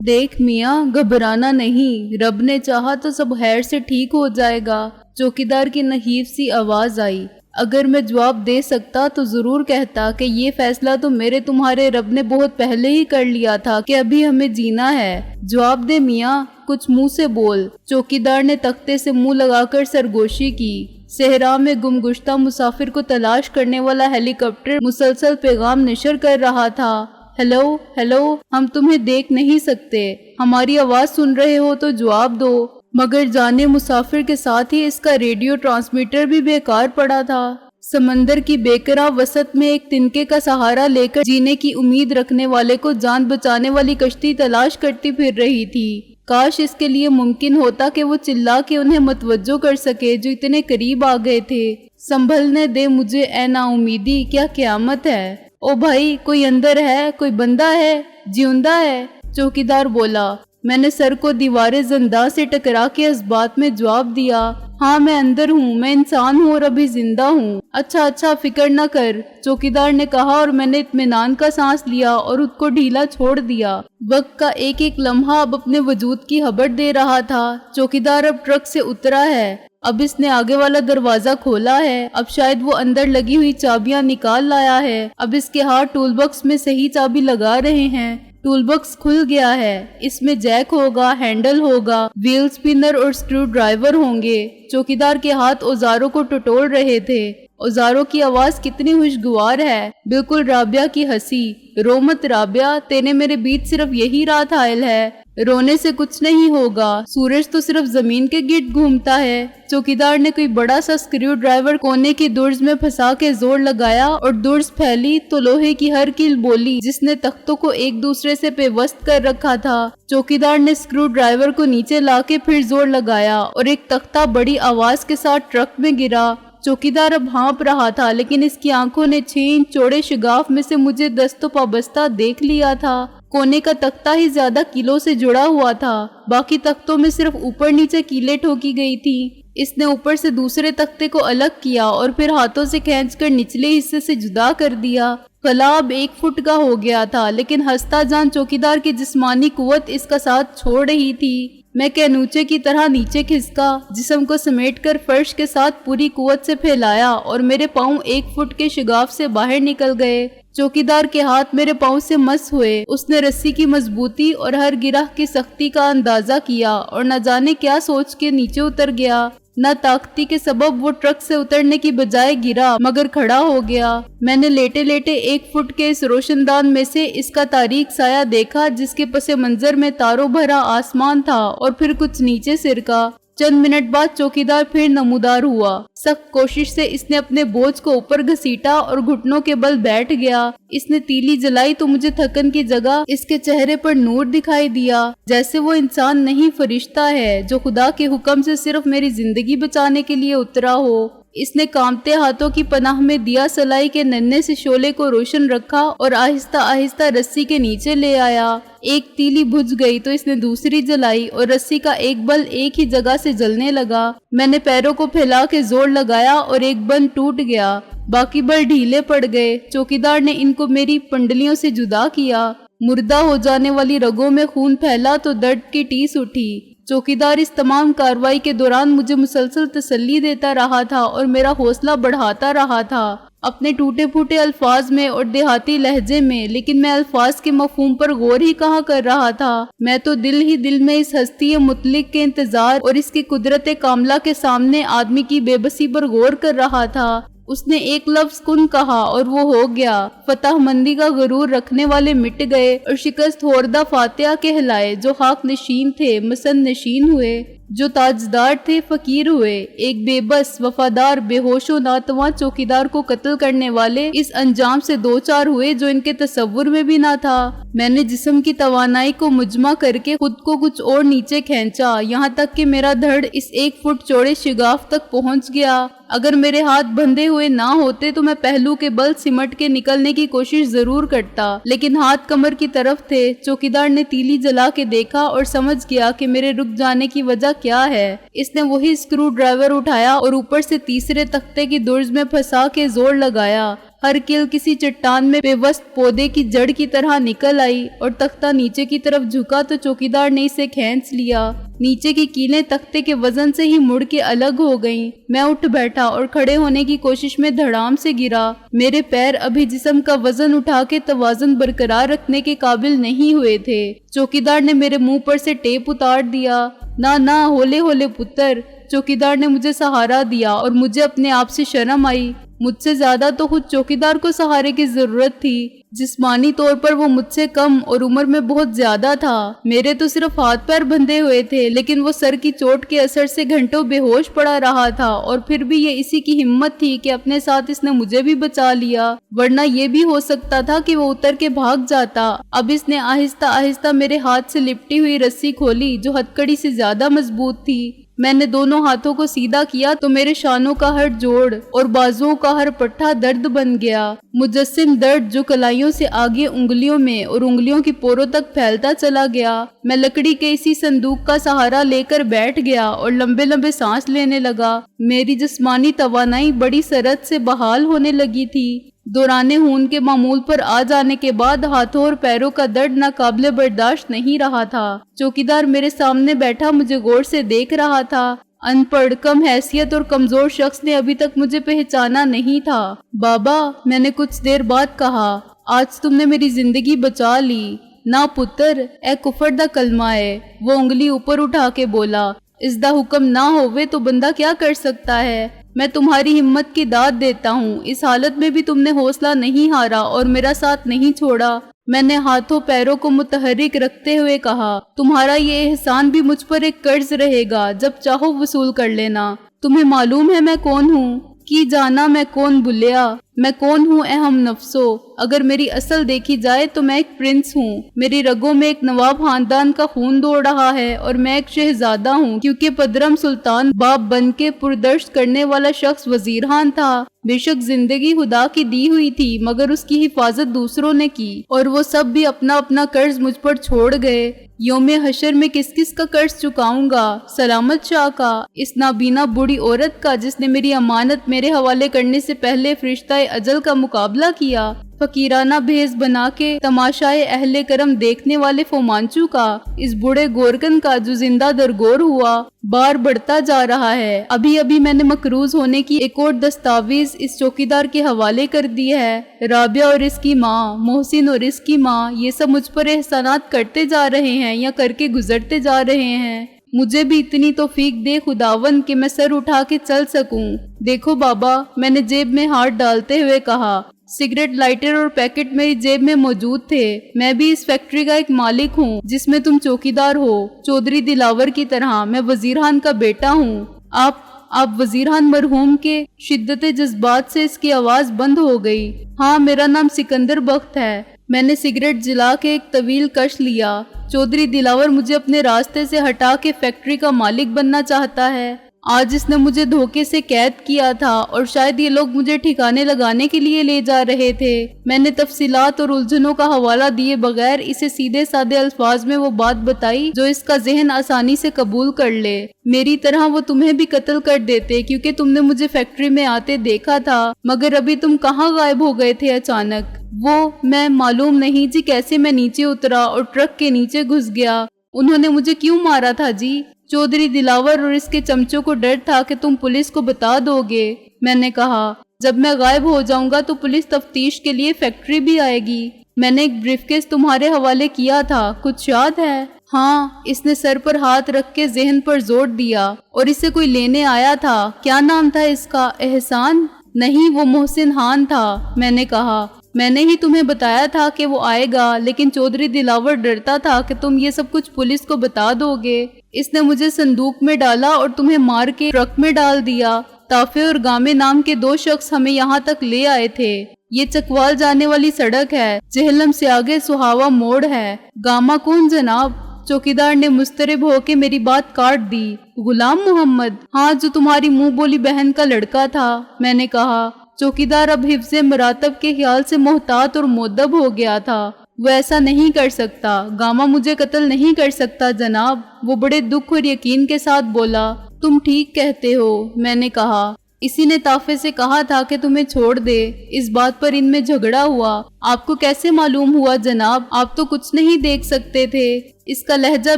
دیکھ میاں، گھبرانا نہیں، رب نے چاہا تو سب خیر سے ٹھیک ہو جائے گا، چوکیدار کی نحیف سی آواز آئی۔ اگر میں جواب دے سکتا تو ضرور کہتا کہ یہ فیصلہ تو میرے تمہارے رب نے بہت پہلے ہی کر لیا تھا کہ ابھی ہمیں جینا ہے۔ جواب دے میاں، کچھ منہ سے بول۔ چوکیدار نے تختے سے منہ لگا کر سرگوشی کی۔ صحرا میں گمگشتہ مسافر کو تلاش کرنے والا ہیلی کاپٹر مسلسل پیغام نشر کر رہا تھا۔ ہیلو ہیلو، ہم تمہیں دیکھ نہیں سکتے، ہماری آواز سن رہے ہو تو جواب دو۔ مگر جانے مسافر کے ساتھ ہی اس کا ریڈیو ٹرانسمیٹر بھی بیکار پڑا تھا۔ سمندر کی بیکراں وسط میں ایک تنکے کا سہارا لے کر جینے کی امید رکھنے والے کو جان بچانے والی کشتی تلاش کرتی پھر رہی تھی۔ کاش اس کے لیے ممکن ہوتا کہ وہ چلا کے انہیں متوجہ کر سکے جو اتنے قریب آ گئے تھے۔ سنبھلنے دے مجھے اے نا امیدی، کیا قیامت ہے۔ او بھائی، کوئی اندر ہے؟ کوئی بندہ ہے؟ جیوندہ ہے؟ چوکیدار بولا۔ میں نے سر کو دیوار زندہ سے ٹکرا کے اس بات میں جواب دیا، ہاں میں اندر ہوں، میں انسان ہوں اور ابھی زندہ ہوں۔ اچھا فکر نہ کر، چوکیدار نے کہا، اور میں نے اطمینان کا سانس لیا اور خود کو ڈھیلا چھوڑ دیا۔ وقت کا ایک ایک لمحہ اب اپنے وجود کی خبر دے رہا تھا۔ چوکیدار اب ٹرک سے اترا ہے، اب اس نے آگے والا دروازہ کھولا ہے، اب شاید وہ اندر لگی ہوئی چابیاں نکال لایا ہے، اب اس کے ہاتھ ٹول باکس میں صحیح چابی لگا رہے ہیں۔ ٹول باکس کھل گیا ہے، اس میں جیک ہوگا، ہینڈل ہوگا، ویل سپنر اور سکرو ڈرائیور ہوں گے۔ چوکیدار کے ہاتھ اوزاروں کو ٹٹول رہے تھے۔ اوزاروں کی آواز کتنی خوشگوار ہے، بالکل رابعہ کی ہنسی۔ رو مت رابعہ، تیرے میرے بیچ صرف یہی رات حائل ہے، رونے سے کچھ نہیں ہوگا، سورج تو صرف زمین کے گرد گھومتا ہے۔ چوکیدار نے کوئی بڑا سا سکریو ڈرائیور کونے کی درز میں پھنسا کے زور لگایا اور درز پھیلی تو لوہے کی ہر کیل بولی جس نے تختوں کو ایک دوسرے سے پیوست کر رکھا تھا۔ چوکیدار نے سکریو ڈرائیور کو نیچے لا کے پھر زور لگایا اور ایک تختہ بڑی آواز کے ساتھ ٹرک میں گرا۔ چوکیدار اب ہانپ رہا تھا، لیکن اس کی آنکھوں نے 6 انچ چوڑے شگاف میں سے مجھے دست و پابستہ دیکھ لیا تھا۔ کونے کا تختہ ہی زیادہ کیلوں سے جڑا ہوا تھا، باقی تختوں میں صرف اوپر نیچے کیلیں ٹھوکی گئی تھی۔ اس نے اوپر سے دوسرے تختے کو الگ کیا اور پھر ہاتھوں سے کھینچ کر نچلے حصے سے جدا کر دیا۔ خلا اب 1 فٹ کا ہو گیا تھا، لیکن ہنستا جان چوکیدار کی جسمانی قوت اس کا ساتھ چھوڑ رہی تھی۔ میں کینوچے کی طرح نیچے کھسکا، جسم کو سمیٹ کر فرش کے ساتھ پوری قوت سے پھیلایا اور میرے پاؤں 1 فٹ کے شگاف سے باہر نکل گئے۔ چوکیدار کے ہاتھ میرے پاؤں سے مس ہوئے۔ اس نے رسی کی مضبوطی اور ہر گرہ کی سختی کا اندازہ کیا اور نہ جانے کیا سوچ کے نیچے اتر گیا۔ نہ طاقتی کے سبب وہ ٹرک سے اترنے کی بجائے گرا مگر کھڑا ہو گیا۔ میں نے لیٹے لیٹے 1 فٹ کے اس روشن دان میں سے اس کا تاریک سایہ دیکھا جس کے پس منظر میں تاروں بھرا آسمان تھا اور پھر کچھ نیچے سرکا۔ چند منٹ بعد چوکیدار پھر نمودار ہوا۔ سخت کوشش سے اس نے اپنے بوجھ کو اوپر گھسیٹا اور گھٹنوں کے بل بیٹھ گیا۔ اس نے تیلی جلائی تو مجھے تھکن کی جگہ اس کے چہرے پر نور دکھائی دیا، جیسے وہ انسان نہیں فرشتہ ہے جو خدا کے حکم سے صرف میری زندگی بچانے کے لیے اترا ہو۔ اس نے کانپتے ہاتھوں کی پناہ میں دیا سلائی کے ننھے سے شعلے کو روشن رکھا اور آہستہ آہستہ رسی کے نیچے لے آیا۔ ایک تیلی بجھ گئی تو اس نے دوسری جلائی اور رسی کا ایک بل ایک ہی جگہ سے جلنے لگا۔ میں نے پیروں کو پھیلا کے زور لگایا اور ایک بند ٹوٹ گیا، باقی بل ڈھیلے پڑ گئے۔ چوکیدار نے ان کو میری پنڈلیوں سے جدا کیا۔ مردہ ہو جانے والی رگوں میں خون پھیلا تو درد کی ٹیس اٹھی۔ چوکیدار اس تمام کارروائی کے دوران مجھے مسلسل تسلی دیتا رہا تھا اور میرا حوصلہ بڑھاتا رہا تھا، اپنے ٹوٹے پھوٹے الفاظ میں اور دیہاتی لہجے میں، لیکن میں الفاظ کے مفہوم پر غور ہی کہاں کر رہا تھا۔ میں تو دل ہی دل میں اس ہستی مطلق کے انتظار اور اس کی قدرت کاملہ کے سامنے آدمی کی بے بسی پر غور کر رہا تھا۔ اس نے ایک لفظ کن کہا اور وہ ہو گیا۔ فتح مندی کا غرور رکھنے والے مٹ گئے اور شکست خوردہ فاتحہ کہلائے۔ جو خاک نشین تھے مسند نشین ہوئے، جو تاجدار تھے فقیر ہوئے۔ ایک بے بس، وفادار، بے ہوش و ناتواں چوکیدار کو قتل کرنے والے اس انجام سے دوچار ہوئے جو ان کے تصور میں بھی نہ تھا۔ میں نے جسم کی توانائی کو مجمع کر کے خود کو کچھ اور نیچے کھینچا، یہاں تک کہ میرا دھڑ اس 1 فٹ چوڑے شگاف تک پہنچ گیا۔ اگر میرے ہاتھ بندھے ہوئے نہ ہوتے تو میں پہلو کے بل سمٹ کے نکلنے کی کوشش ضرور کرتا، لیکن ہاتھ کمر کی طرف تھے۔ چوکیدار نے تیلی جلا کے دیکھا اور سمجھ گیا کہ میرے رک جانے کی وجہ کیا ہے۔ اس نے وہی سکرو ڈرائیور اٹھایا اور اوپر سے تیسرے تختے کی درز میں پھنسا کے زور لگایا۔ हर कील किसी चट्टान में बेवस्त पौधे की जड़ की तरह निकल आई और तख्ता नीचे की तरफ झुका तो चौकीदार ने इसे खींच लिया। नीचे की कीलें तख्ते के वजन से ही मुड़ के अलग हो गईं। मैं उठ बैठा और खड़े होने की कोशिश में धड़ाम से गिरा। मेरे पैर अभी जिस्म का वजन उठा के तवाज़ुन बरकरार रखने के काबिल नहीं हुए थे। चौकीदार ने मेरे मुंह पर से टेप उतार दिया। ना ना, होले होले पुत्र। चौकीदार ने मुझे सहारा दिया और मुझे अपने आप से शर्म आई। मुझसे ज्यादा तो खुद चौकीदार को सहारे की जरूरत थी। जिस्मानी तौर पर वो मुझसे कम और उम्र में बहुत ज्यादा था। मेरे तो सिर्फ हाथ पैर बंधे हुए थे, लेकिन वो सर की चोट के असर से घंटों बेहोश पड़ा रहा था और फिर भी ये इसी की हिम्मत थी कि अपने साथ इसने मुझे भी बचा लिया, वरना ये भी हो सकता था कि वो उतर के भाग जाता। अब इसने आहिस्ता आहिस्ता मेरे हाथ से लिपटी हुई रस्सी खोली जो हथकड़ी से ज्यादा मजबूत थी। मैंने दोनों हाथों को सीधा किया तो मेरे शानों का हर जोड़ और बाजुओं का हर पट्टा दर्द बन गया। मुजस्सिम दर्द जो कलाइयों से आगे उंगलियों में और उंगलियों की पोरों तक फैलता चला गया। मैं लकड़ी के इसी संदूक का सहारा लेकर बैठ गया और लंबे लंबे सांस लेने लगा। मेरी जिस्मानी तवानाई बड़ी सरत से बहाल होने लगी थी। दौराने खून के मामूल पर आ जाने के बाद हाथों और पैरों का दर्द नाकाबिले बर्दाश्त नहीं रहा था। चौकीदार मेरे सामने बैठा मुझे गौर से देख रहा था। अनपढ़, कम हैसियत और कमजोर शख्स ने अभी तक मुझे पहचाना नहीं था। बाबा, मैंने कुछ देर बाद कहा, आज तुमने मेरी जिंदगी बचा ली। ना पुत्र, ए कुफर दा कलमा है। वो उंगली ऊपर उठा के बोला, इसदा हुक्म ना होवे तो बंदा क्या कर सकता है। मैं तुम्हारी हिम्मत की दाद देता हूँ। इस हालत में भी तुमने हौसला नहीं हारा और मेरा साथ नहीं छोड़ा। मैंने हाथों पैरों को मुतहरिक रखते हुए कहा, तुम्हारा ये एहसान भी मुझ पर एक कर्ज रहेगा, जब चाहो वसूल कर लेना। तुम्हें मालूम है मैं कौन हूँ? की जाना मैं कौन बुलिया, मैं कौन हूँ ए हम नफ्सो। अगर मेरी असल देखी जाए तो मैं एक प्रिंस हूँ। मेरी रगों में एक नवाब खानदान का खून दौड़ रहा है और मैं एक शहजादा हूँ, क्योंकि पदरम सुल्तान बाप बन के पुरदर्श करने वाला शख्स वजीर खान था। बेशक जिंदगी खुदा की दी हुई थी, मगर उसकी हिफाजत दूसरों ने की और वो सब भी अपना अपना कर्ज मुझ पर छोड़ गए। यौमे हशर में किस किस का कर्ज चुकाऊंगा? सलामत शाह का, इस नाबीना बूढ़ी औरत का जिसने मेरी अमानत मेरे हवाले करने से पहले फरिश्ता अजल का मुकाबला किया, फकीराना भेस बना के तमाशाए अहले करम देखने वाले फोमांचू का, इस बूढ़े गोरकन का जो जिंदा दरगोर हुआ बार बढ़ता जा रहा है। अभी अभी मैंने मकरूज होने की एक और दस्तावेज इस चौकीदार के हवाले कर दी है। राबिया और इसकी माँ, मोहसिन और इसकी माँ, ये सब मुझ पर एहसानात करते जा रहे हैं या करके गुजरते जा रहे हैं। मुझे भी इतनी तौफीक दे खुदावन कि मैं सर उठा के चल सकूं। देखो बाबा, मैंने जेब में हाथ डालते हुए कहा। सिगरेट लाइटर और पैकेट मेरी जेब में मौजूद थे। मैं भी इस फैक्ट्री का एक मालिक हूँ जिसमें तुम चौकीदार हो। चौधरी दिलावर की तरह मैं वजीर खान का बेटा हूँ। आप वजीर खान मरहूम के। शिद्दत जज्बात से इसकी आवाज बंद हो गई। हाँ, मेरा नाम सिकंदर बख्त है। मैंने सिगरेट जला के एक तवील कश लिया। चौधरी दिलावर मुझे अपने रास्ते से हटा के फैक्ट्री का मालिक बनना चाहता है। आज इसने मुझे धोखे से कैद किया था और शायद ये लोग मुझे ठिकाने लगाने के लिए ले जा रहे थे। मैंने तफसीलात और उलझनों का हवाला दिए बगैर इसे सीधे सादे अल्फाज में वो बात बताई जो इसका जहन आसानी से कबूल कर ले। मेरी तरह वो तुम्हें भी कत्ल कर देते, क्योंकि तुमने मुझे फैक्ट्री में आते देखा था, मगर अभी तुम कहाँ गायब हो गए थे अचानक? वो मैं मालूम नहीं जी कैसे मैं नीचे उतरा और ट्रक के नीचे घुस गया। उन्होंने मुझे क्यों मारा था जी? चौधरी दिलावर और इसके चमचों को डर था कि तुम पुलिस को बता दोगे। मैंने कहा, जब मैं गायब हो जाऊंगा तो पुलिस तफ्तीश के लिए फैक्ट्री भी आएगी। मैंने एक ब्रीफकेस तुम्हारे हवाले किया था, कुछ याद है? हाँ, इसने सर पर हाथ रख के जहन पर जोर दिया। और इसे कोई लेने आया था। क्या नाम था इसका? एहसान? नहीं, वो मोहसिन खान था। मैंने कहा, मैंने ही तुम्हें बताया था कि वो आएगा, लेकिन चौधरी दिलावर डरता था कि तुम ये सब कुछ पुलिस को बता दोगे। इसने मुझे संदूक में डाला और तुम्हें मार के ट्रक में डाल दिया। ताफे और गामे नाम के 2 शख्स हमें यहाँ तक ले आए थे। ये चकवाल जाने वाली सड़क है। जहलम से आगे सुहावा मोड़ है। गामा कौन जनाब? चौकीदार ने मुस्तरब होके मेरी बात काट दी। गुलाम मोहम्मद? हाँ, जो तुम्हारी मुंह बोली बहन का लड़का था। मैंने कहा। चौकीदार अब हिफ्ज़े मरातब के ख्याल से मोहतात और मुअद्दब हो गया था। वो ऐसा नहीं कर सकता। गामा मुझे कत्ल नहीं कर सकता जनाब। वो बड़े दुख और यकीन के साथ बोला। तुम ठीक कहते हो। मैंने कहा, इसी ने ताफे से कहा था कि तुम्हें छोड़ दे। इस बात पर इनमें झगड़ा हुआ। आपको कैसे मालूम हुआ जनाब? आप तो कुछ नहीं देख सकते थे। इसका लहजा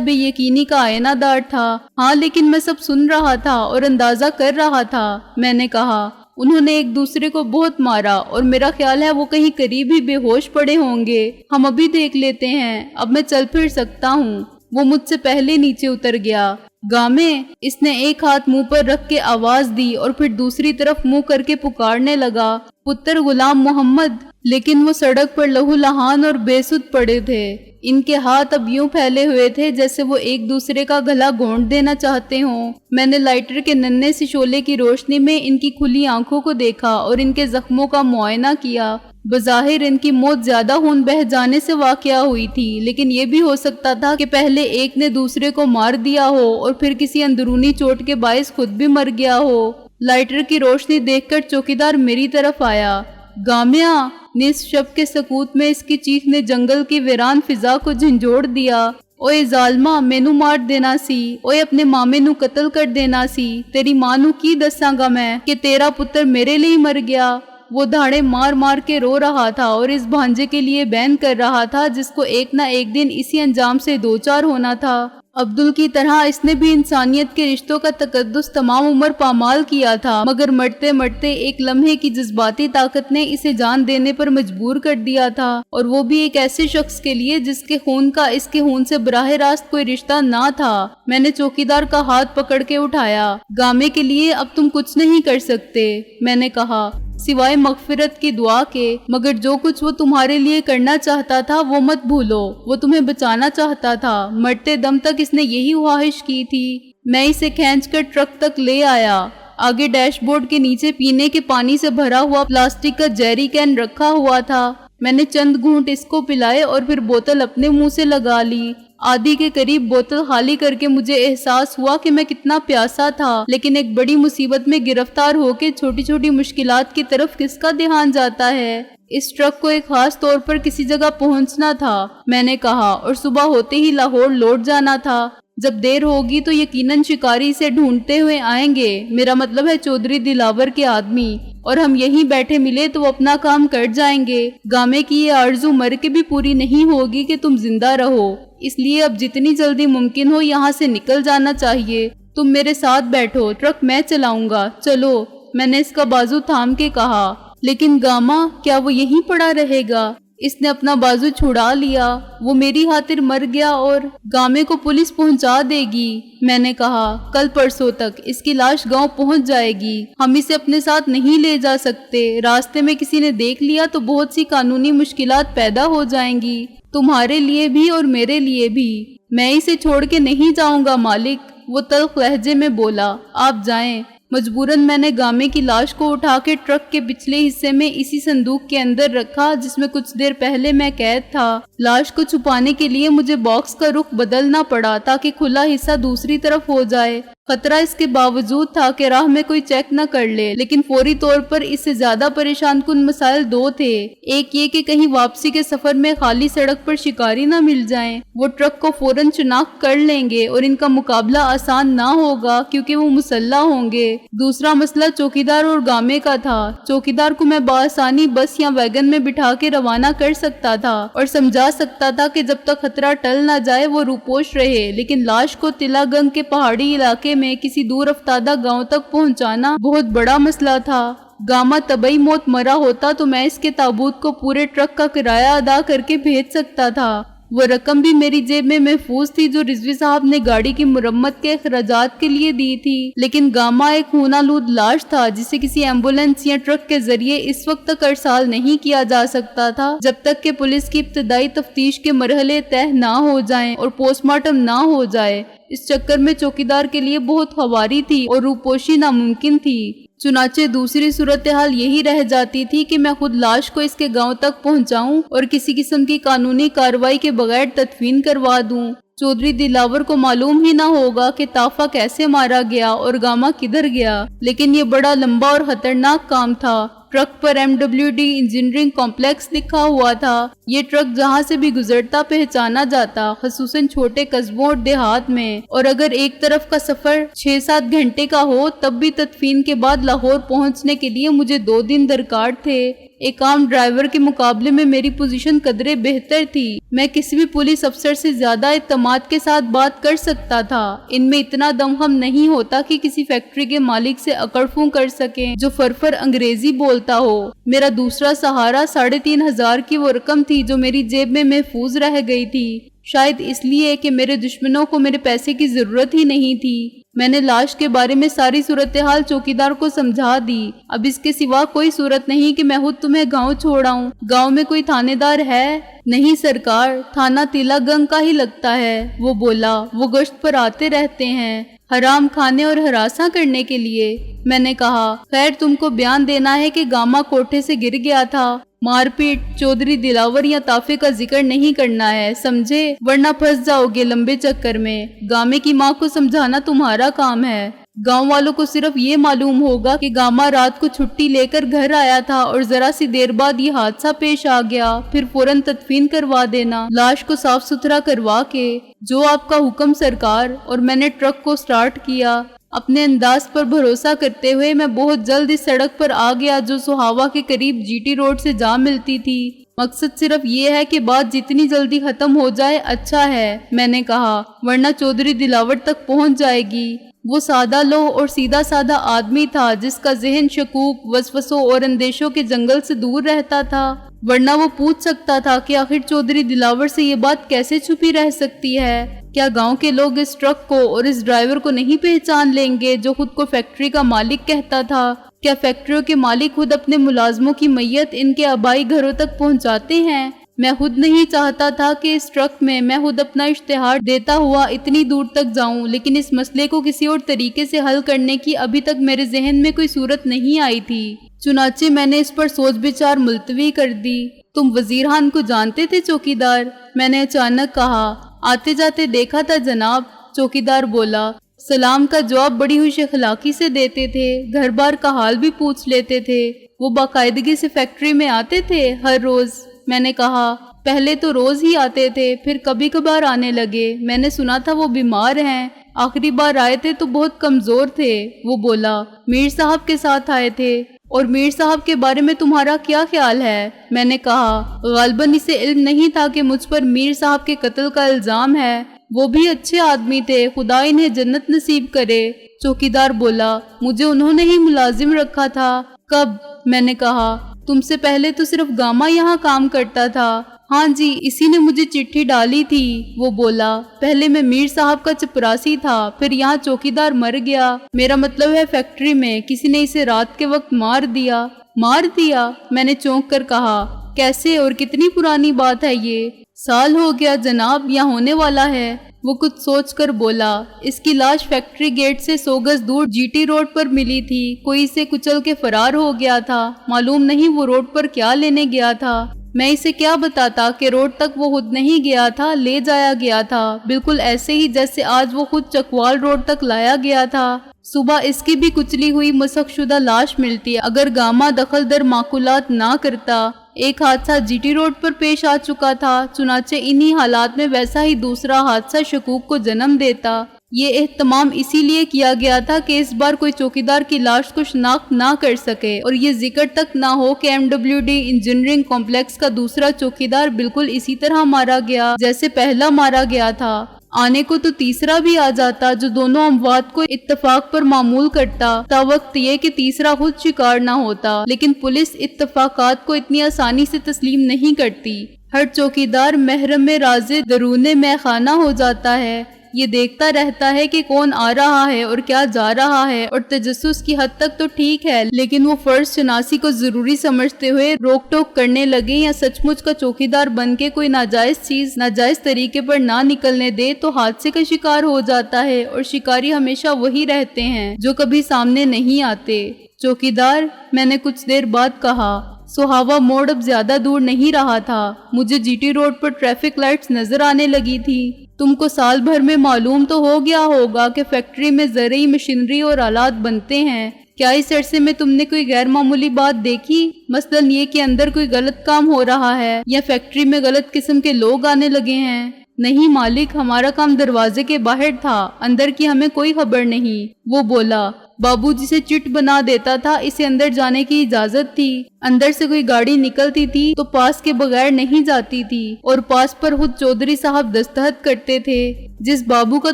बेयकीनी का आयनादार था। हाँ, लेकिन मैं सब सुन रहा था और अंदाजा कर रहा था। मैंने कहा, उन्होंने एक दूसरे को बहुत मारा और मेरा ख्याल है वो कहीं करीब ही बेहोश पड़े होंगे। हम अभी देख लेते हैं। अब मैं चल फिर सकता हूँ। वो मुझसे पहले नीचे उतर गया। गामे, इसने एक हाथ मुंह पर रख के आवाज दी और फिर दूसरी तरफ मुंह करके पुकारने लगा, पुत्र गुलाम मोहम्मद। लेकिन वो सड़क पर लहूलुहान और बेसुध पड़े थे। इनके हाथ अब यूं फैले हुए थे जैसे वो एक दूसरे का गला घोंट देना चाहते हों। मैंने लाइटर के नन्हे से शोले की रोशनी में इनकी खुली आंखों को देखा और इनके जख्मों का मुआयना किया। बज़ाहिर इनकी मौत ज्यादा खून बह जाने से वाक़या हुई थी, लेकिन ये भी हो सकता था कि पहले एक ने दूसरे को मार दिया हो और फिर किसी अंदरूनी चोट के बायस खुद भी मर गया हो। लाइटर की रोशनी देखकर चौकीदार मेरी तरफ आया। गामिया, निस शब के सकूत में इसकी चीख ने जंगल की वीरान फिजा को झंझोड़ दिया। ओए जालमा, मैनू मार देना सी। ओए अपने मामे नू कत्ल कर देना सी। तेरी मां नू की दसांगा मैं कि तेरा पुत्र मेरे लिए मर गया। वो धाड़े मार मार के रो रहा था और इस भांजे के लिए बैन कर रहा था जिसको एक ना एक दिन इसी अंजाम से दो चार होना था। अब्दुल की तरह इसने भी इंसानियत के रिश्तों का तकद्दुस तमाम उम्र पामाल किया था, मगर मरते मरते एक लम्हे की जज्बाती ताकत ने इसे जान देने पर मजबूर कर दिया था, और वो भी एक ऐसे शख्स के लिए जिसके खून का इसके खून से बराह रास्त कोई रिश्ता ना था। मैंने चौकीदार का हाथ पकड़ के उठाया। गामे के लिए अब तुम कुछ नहीं कर सकते, मैंने कहा, सिवाय मगफिरत की दुआ के। मगर जो कुछ वो तुम्हारे लिए करना चाहता था वो मत भूलो। वो तुम्हें बचाना चाहता था। मरते दम तक इसने यही ख्वाहिश की थी। मैं इसे खींचकर ट्रक तक ले आया। आगे डैशबोर्ड के नीचे पीने के पानी से भरा हुआ प्लास्टिक का जेरी कैन रखा हुआ था। मैंने चंद घूंट इसको पिलाए और फिर बोतल अपने मुंह से लगा ली। आधी के करीब बोतल खाली करके मुझे एहसास हुआ कि मैं कितना प्यासा था, लेकिन एक बड़ी मुसीबत में गिरफ्तार होके छोटी छोटी मुश्किलात की तरफ किसका ध्यान जाता है। इस ट्रक को एक खास तौर पर किसी जगह पहुंचना था, मैंने कहा, और सुबह होते ही लाहौर लौट जाना था। जब देर होगी तो यकीनन शिकारी इसे ढूंढते हुए आएंगे। मेरा मतलब है चौधरी दिलावर के आदमी, और हम यहीं बैठे मिले तो वो अपना काम कर जाएंगे। गामे की ये आरज़ू मर के भी पूरी नहीं होगी कि तुम जिंदा रहो, इसलिए अब जितनी जल्दी मुमकिन हो यहाँ से निकल जाना चाहिए। तुम मेरे साथ बैठो, ट्रक मैं चलाऊंगा, चलो, मैंने इसका बाजू थाम के कहा। लेकिन गामा, क्या वो यहीं पड़ा रहेगा? इसने अपना बाजू छुड़ा लिया। वो मेरी खातिर मर गया और गामे को पुलिस पहुंचा देगी, मैंने कहा। कल परसों तक इसकी लाश गांव पहुंच जाएगी। हम इसे अपने साथ नहीं ले जा सकते। रास्ते में किसी ने देख लिया तो बहुत सी कानूनी मुश्किलात पैदा हो जाएंगी, तुम्हारे लिए भी और मेरे लिए भी। मैं इसे छोड़ के नहीं जाऊंगा मालिक, वो तल्ख लहजे में बोला। आप जाएं। मजबूरन मैंने गामे की लाश को उठा के ट्रक के पिछले हिस्से में इसी संदूक के अंदर रखा जिसमें कुछ देर पहले मैं कैद था। लाश को छुपाने के लिए मुझे बॉक्स का रुख बदलना पड़ा ताकि खुला हिस्सा दूसरी तरफ हो जाए। खतरा इसके बावजूद था कि राह में कोई चेक न कर ले, लेकिन फौरी तौर पर इससे ज्यादा परेशान कुन मसाइल दो थे। एक ये कि कहीं वापसी के सफर में खाली सड़क पर शिकारी न मिल जाएं। वो ट्रक को फौरन शिनाख्त कर लेंगे और इनका मुकाबला आसान ना होगा क्योंकि वो मुसल्ला होंगे। दूसरा मसला चौकीदार और गामे का था। चौकीदार को मैं बासानी बस या वैगन में बिठा के रवाना कर सकता था और समझा सकता था कि जब तक खतरा टल ना जाए वो रूपोश रहे, लेकिन लाश को तिलागंग के पहाड़ी इलाके में किसी दूर अफ्तादा गांव तक पहुंचाना बहुत बड़ा मसला था। गामा तबई मौत मरा होता तो मैं इसके ताबूत को पूरे ट्रक का किराया अदा करके भेज सकता था। वो रकम भी मेरी जेब में महफूज थी जो रिजवी साहब ने गाड़ी की मुरम्मत के अखराजात के लिए दी थी। लेकिन गामा एक खूनालूद लाश था जिसे किसी एम्बुलेंस या ट्रक के जरिए इस वक्त तक अरसाल नहीं किया जा सकता था जब तक कि पुलिस की इब्तदाई तफ्तीश के मरहले तय ना हो जाएं और पोस्टमार्टम ना हो जाए। इस चक्कर में चौकीदार के लिए बहुत खवारी थी और रूपोशी नामुमकिन थी। चुनाचे दूसरी सूरत हाल यही रह जाती थी कि मैं खुद लाश को इसके गांव तक पहुंचाऊं और किसी किस्म की कानूनी कार्रवाई के बगैर तदफीन करवा दूं। चौधरी दिलावर को मालूम ही ना होगा कि ताफा कैसे मारा गया और गामा किधर गया। लेकिन ये बड़ा लंबा और खतरनाक काम था। ट्रक पर MWD इंजीनियरिंग कॉम्प्लेक्स लिखा हुआ था। ये ट्रक जहाँ से भी गुजरता पहचाना जाता, खसूसन छोटे कस्बों और देहात में। और अगर एक तरफ का सफर 6-7 घंटे का हो तब भी तदफीन के बाद लाहौर पहुँचने के लिए मुझे 2 दिन दरकार थे। एक आम ड्राइवर के मुकाबले में मेरी पोजीशन कदरे बेहतर थी। मैं किसी भी पुलिस अफसर से ज्यादा इत्तमाद के साथ बात कर सकता था। इनमें इतना दमखम नहीं होता कि किसी फैक्ट्री के मालिक से अकड़ फूं कर सके जो फरफर अंग्रेजी बोलता हो। मेरा दूसरा सहारा 3,500 की वो रकम थी जो मेरी जेब में महफूज रह गई थी, शायद इसलिए कि मेरे दुश्मनों को मेरे पैसे की जरूरत ही नहीं थी। मैंने लाश के बारे में सारी सूरत हाल चौकीदार को समझा दी। अब इसके सिवा कोई सूरत नहीं कि मैं खुद तुम्हें गांव छोड़ाऊं। गांव में कोई थानेदार है? नहीं सरकार, थाना तिलागंग का ही लगता है, वो बोला। वो गश्त पर आते रहते हैं, हराम खाने और हरासा करने के लिए। मैंने कहा, खैर तुमको बयान देना है कि गामा कोठे से गिर गया था। मारपीट, चौधरी दिलावर या ताफे का जिक्र नहीं करना है, समझे, वरना फंस जाओगे लंबे चक्कर में। गामे की माँ को समझाना तुम्हारा काम है। गांव वालों को सिर्फ ये मालूम होगा कि गामा रात को छुट्टी लेकर घर आया था और जरा सी देर बाद ये हादसा पेश आ गया। फिर फौरन तदफीन करवा देना, लाश को साफ सुथरा करवा के। जो आपका हुक्म सरकार। और मैंने ट्रक को स्टार्ट किया। अपने अंदाज पर भरोसा करते हुए मैं बहुत जल्द इस सड़क पर आ गया जो सुहावा के करीब GT रोड से जा मिलती थी। मकसद सिर्फ ये है कि बात जितनी जल्दी खत्म हो जाए अच्छा है, मैंने कहा, वरना चौधरी दिलावर तक पहुंच जाएगी। वो सादा लोह और सीधा साधा आदमी था जिसका जहन शकूक, वसवसों और अंदेशों के जंगल से दूर रहता था। वरना वो पूछ सकता था कि आखिर चौधरी दिलावर से ये बात कैसे छुपी रह सकती है। क्या गांव के लोग इस ट्रक को और इस ड्राइवर को नहीं पहचान लेंगे जो खुद को फैक्ट्री का मालिक कहता था? क्या फैक्ट्रियों के मालिक खुद अपने मुलाजमों की मैयत इनके आबाई घरों तक पहुंचाते हैं? मैं खुद नहीं चाहता था कि इस ट्रक में मैं खुद अपना इश्तिहार देता हुआ इतनी दूर तक जाऊं, लेकिन इस मसले को किसी और तरीके से हल करने की अभी तक मेरे जहन में कोई सूरत नहीं आई थी। चुनाचे मैंने इस पर सोच विचार मुलतवी कर दी। तुम वजीर खान को जानते थे चौकीदार? मैंने अचानक कहा। आते जाते देखा था जनाब, चौकीदार बोला। सलाम का जवाब बड़ी हुश अखलाकी से देते थे, घर बार का हाल भी पूछ लेते थे। वो बाकायदगी से फैक्ट्री में आते थे हर रोज? मैंने कहा, पहले तो रोज ही आते थे, फिर कभी कभार आने लगे। मैंने सुना था वो बीमार हैं। आखिरी बार आए थे तो बहुत कमजोर थे, वो बोला। मीर साहब के साथ आए थे। और मीर साहब के बारे में तुम्हारा क्या ख्याल है? मैंने कहा, गालबन इसे इल्म नहीं था कि मुझ पर मीर साहब के कत्ल का इल्जाम है। वो भी अच्छे आदमी थे, खुदा इन्हें जन्नत नसीब करे। चौकीदार बोला, मुझे उन्होंने ही मुलाजिम रखा था। कब? मैंने कहा, तुमसे पहले तो सिर्फ गामा यहाँ काम करता था। हाँ जी, इसी ने मुझे चिट्ठी डाली थी, वो बोला। पहले मैं मीर साहब का चपरासी था, फिर यहाँ चौकीदार मर गया। मेरा मतलब है फैक्ट्री में किसी ने इसे रात के वक्त मार दिया। मार दिया? मैंने चौंक कर कहा। कैसे और कितनी पुरानी बात है ये? साल हो गया जनाब, या होने वाला है। वो कुछ सोचकर बोला, इसकी लाश फैक्ट्री गेट से 100 गज दूर GT रोड पर मिली थी। कोई इसे कुचल के फरार हो गया था। मालूम नहीं वो रोड पर क्या लेने गया था। मैं इसे क्या बताता कि रोड तक वो खुद नहीं गया था, ले जाया गया था, बिल्कुल ऐसे ही जैसे आज वो खुद चकवाल रोड तक लाया गया था। सुबह इसकी भी कुचली हुई मसखशुदा लाश मिलती। अगर गामा दखल दर माकुलात ना करता। एक हादसा GT रोड पर पेश आ चुका था, चुनाचे इन्हीं हालात में वैसा ही दूसरा हादसा शकूक को जन्म देता। ये एहतमाम इसीलिए किया गया था कि इस बार कोई चौकीदार की लाश को शनाख्त ना कर सके और ये जिक्र तक ना हो कि MWD इंजीनियरिंग कॉम्प्लेक्स का दूसरा चौकीदार बिल्कुल इसी तरह मारा गया जैसे पहला मारा गया था। आने को तो तीसरा भी आ जाता जो दोनों अमवात को इत्तफाक पर मामूल करता, तावक्त ये कि तीसरा खुद शिकार ना होता। लेकिन पुलिस इत्तफाकात को इतनी आसानी से तस्लीम नहीं करती। हर चौकीदार महरम में राज़े दरूने मैखाना हो जाता है। ये देखता रहता है कि कौन आ रहा है और क्या जा रहा है, और तजस्सुस की हद तक तो ठीक है, लेकिन वो फर्ज शनासी को जरूरी समझते हुए रोक टोक करने लगे या सचमुच का चौकीदार बन के कोई नाजायज चीज नाजायज तरीके पर ना निकलने दे तो हादसे का शिकार हो जाता है। और शिकारी हमेशा वही रहते हैं जो कभी सामने नहीं आते। चौकीदार, मैंने कुछ देर बाद कहा। सुहावा मोड़ अब ज्यादा दूर नहीं रहा था। मुझे GT रोड पर ट्रैफिक लाइट्स नजर आने लगी थी। तुमको साल भर में मालूम तो हो गया होगा कि फैक्ट्री में ज़रूरी मशीनरी और आलात बनते हैं। کیا اس عرصے میں تم نے کوئی غیر معمولی بات دیکھی؟ مثلاً یہ کہ اندر کوئی غلط کام ہو رہا ہے یا فیکٹری میں غلط قسم کے لوگ آنے لگے ہیں؟ نہیں مالک، ہمارا کام دروازے کے باہر تھا، اندر کی ہمیں کوئی خبر نہیں۔ وہ بولا، بابو جسے چٹ بنا دیتا تھا اسے اندر جانے کی اجازت تھی۔ اندر سے کوئی گاڑی نکلتی تھی تو پاس کے بغیر نہیں جاتی تھی، اور پاس پر خود چودھری صاحب دستخط کرتے تھے۔ جس بابو کا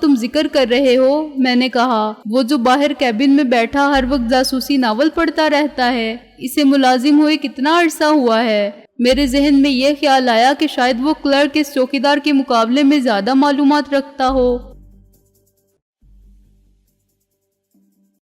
تم ذکر کر رہے ہو، میں نے کہا، وہ جو باہر کیبن میں بیٹھا ہر وقت جاسوسی ناول پڑھتا رہتا ہے، اسے ملازم ہوئے کتنا عرصہ ہوا ہے؟ میرے ذہن میں یہ خیال آیا کہ شاید وہ کلرک اس چوکیدار کے مقابلے میں زیادہ معلومات رکھتا ہو۔